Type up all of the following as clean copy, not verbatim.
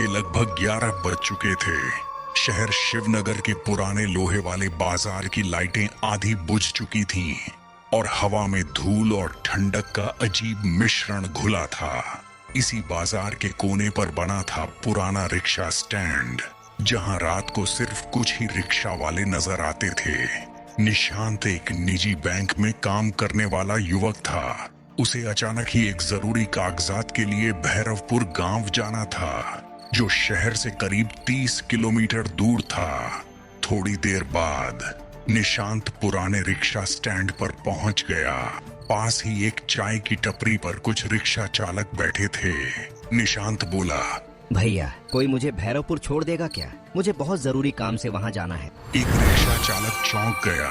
के लगभग 11 बज चुके थे। शहर शिवनगर के पुराने लोहे वाले बाजार की लाइटें आधी बुझ चुकी थीं और हवा में धूल और ठंडक का अजीब मिश्रण घुला था। इसी बाजार के कोने पर बना था पुराना रिक्शा स्टैंड, जहां रात को सिर्फ कुछ ही रिक्शा वाले नजर आते थे। निशांत एक निजी बैंक में काम करने वाला युवक था। उसे अचानक ही एक जरूरी कागजात के लिए भैरवपुर गांव जाना था, जो शहर से करीब 30 किलोमीटर दूर था। थोड़ी देर बाद निशांत पुराने रिक्शा स्टैंड पर पहुंच गया। पास ही एक चाय की टपरी पर कुछ रिक्शा चालक बैठे थे। निशांत बोला, भैया कोई मुझे भैरवपुर छोड़ देगा क्या? मुझे बहुत जरूरी काम से वहाँ जाना है। एक रिक्शा चालक चौंक गया।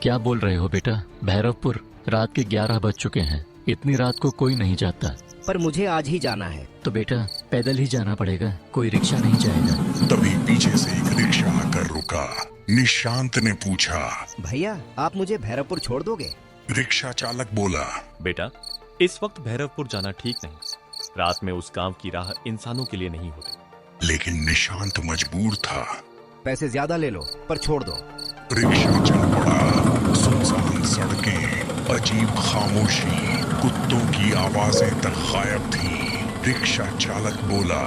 क्या बोल रहे हो बेटा? भैरवपुर? रात के 11 बज चुके हैं। इतनी रात को कोई नहीं जाता। पर मुझे आज ही जाना है। तो बेटा पैदल ही जाना पड़ेगा, कोई रिक्शा नहीं जाएगा। तभी पीछे से एक रिक्शा आकर रुका। निशांत ने पूछा, भैया आप मुझे भैरवपुर छोड़ दोगे? रिक्शा चालक बोला, बेटा इस वक्त भैरवपुर जाना ठीक नहीं। रात में उस गांव की राह इंसानों के लिए नहीं होती। लेकिन निशांत मजबूर था। पैसे ज्यादा ले लो पर छोड़ दो। रिक्शा चल पड़ा। सुनसान सड़कें, अजीब खामोशी, कुत्तों की आवाजें तक गायब थीं। रिक्शा चालक बोला,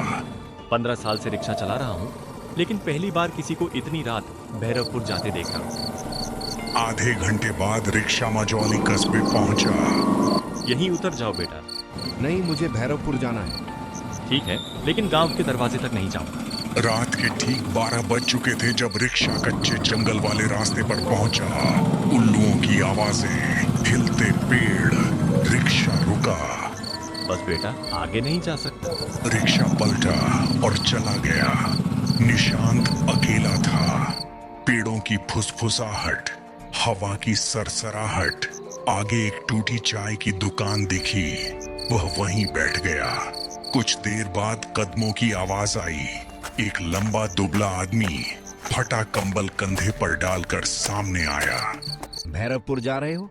15 साल से रिक्शा चला रहा हूँ, लेकिन पहली बार किसी को इतनी रात भैरवपुर जाते देख रहा हूँ। आधे घंटे बाद रिक्शा मजौली कस्बे पहुंचा। यहीं उतर जाओ बेटा। नहीं, मुझे भैरवपुर जाना है। ठीक है, लेकिन गांव के दरवाजे तक नहीं जाऊंगा। रात के ठीक 12 बज चुके थे जब रिक्शा कच्चे जंगल वाले रास्ते पर पहुंचा। उल्लुओं की आवाजें, हिलते पेड़। रिक्शा रुका। बस बेटा आगे नहीं जा सकता। रिक्शा पलटा और चला गया। निशांत अकेला था। पेड़ों की फुसफुसाहट, हवा की सरसराहट। आगे एक टूटी चाय की दुकान दिखी। वह वहीं बैठ गया। कुछ देर बाद कदमों की आवाज आई। एक लंबा दुबला आदमी फटा कंबल कंधे पर डालकर सामने आया। भैरवपुर जा रहे हो?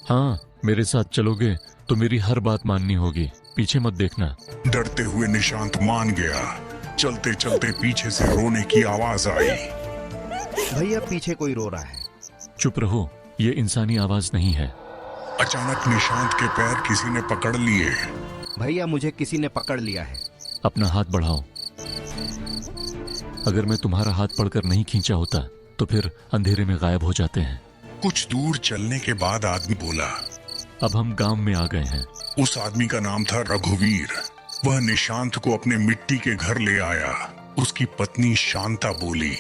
हाँ, मेरे साथ चलोगे तो मेरी हर बात माननी होगी। पीछे मत देखना। डरते हुए निशांत मान गया। चलते चलते पीछे से रोने की आवाज आई। भैया पीछे कोई रो रहा है। चुप रहो, ये इंसानी आवाज नहीं है। अचानक निशांत के पैर किसी ने पकड़ लिए। भैया मुझे किसी ने पकड़ लिया है। अपना हाथ बढ़ाओ। अगर मैं तुम्हारा हाथ पकड़कर नहीं खींचा होता तो फिर अंधेरे में गायब हो जाते हैं। कुछ दूर चलने के बाद आदमी बोला, अब हम गांव में आ गए हैं। उस आदमी का नाम था रघुवीर। वह निशांत को अपने मिट्टी के घर ले आया। उसकी पत्नी शांता बोली,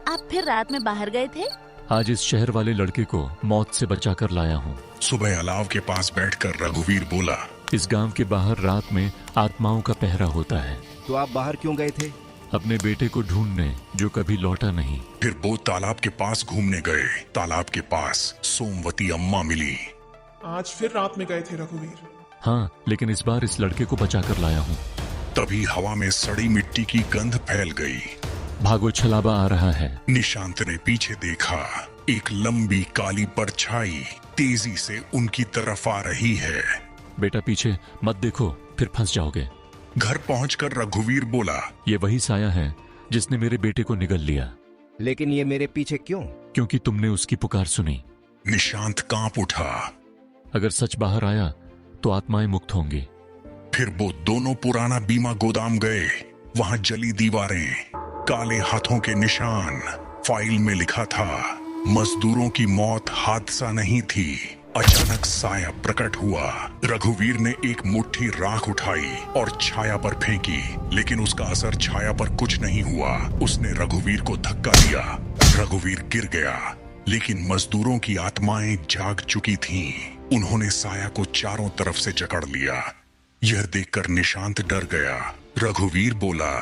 आप फिर रात में बाहर गए थे? आज इस शहर वाले लड़के को मौत से बचाकर लाया हूँ। सुबह अलाव के पास बैठकर रघुवीर बोला, इस गांव के बाहर रात में आत्माओं का पहरा होता है। तो आप बाहर क्यों गए थे? अपने बेटे को ढूंढने, जो कभी लौटा नहीं। फिर वो तालाब के पास घूमने गए। तालाब के पास सोमवती अम्मा मिली। आज फिर रात में गए थे रघुवीर? हाँ, लेकिन इस बार इस लड़के को बचाकर लाया हूँ। तभी हवा में सड़ी मिट्टी की गंध फैल गई। भागो, छलावा आ रहा है। निशांत ने पीछे देखा। एक लंबी काली परछाई तेजी से उनकी तरफ आ रही है। बेटा पीछे मत देखो, फिर फंस जाओगे। घर पहुंचकर रघुवीर बोला, ये वही साया है जिसने मेरे बेटे को निगल लिया। लेकिन ये मेरे पीछे क्यों? क्योंकि तुमने उसकी पुकार सुनी। निशांत कांप उठा। अगर सच बाहर आया तो आत्माएं मुक्त होंगी। फिर वो दोनों पुराना बीमा गोदाम गए। वहां जली दीवारें, काले हाथों के निशान। फाइल में लिखा था, मजदूरों की मौत हादसा नहीं थी। अचानक साया प्रकट हुआ। रघुवीर ने एक मुट्ठी राख उठाई और छाया पर फेंकी, लेकिन उसका असर छाया पर कुछ नहीं हुआ। उसने रघुवीर को धक्का दिया। रघुवीर गिर गया, लेकिन मजदूरों की आत्माएं जाग चुकी थीं। उन्होंने साया को चारों तरफ से जकड़ लिया। यह देखकर निशांत डर गया। रघुवीर बोला,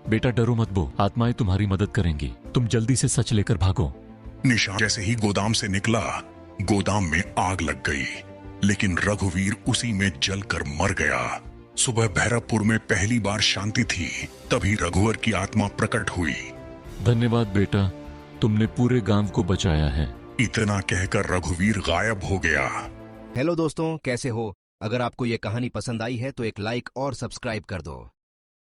बेटा डरो मत, वो आत्माएं तुम्हारी मदद करेंगी। तुम जल्दी से सच लेकर भागो। निशांत जैसे ही गोदाम से निकला, गोदाम में आग लग गई, लेकिन रघुवीर उसी में जलकर मर गया। सुबह भैरवपुर में पहली बार शांति थी। तभी रघुवर की आत्मा प्रकट हुई। धन्यवाद बेटा, तुमने पूरे गांव को बचाया है। इतना कहकर रघुवीर गायब हो गया। हेलो दोस्तों, कैसे हो? अगर आपको ये कहानी पसंद आई है तो एक लाइक और सब्सक्राइब कर दो।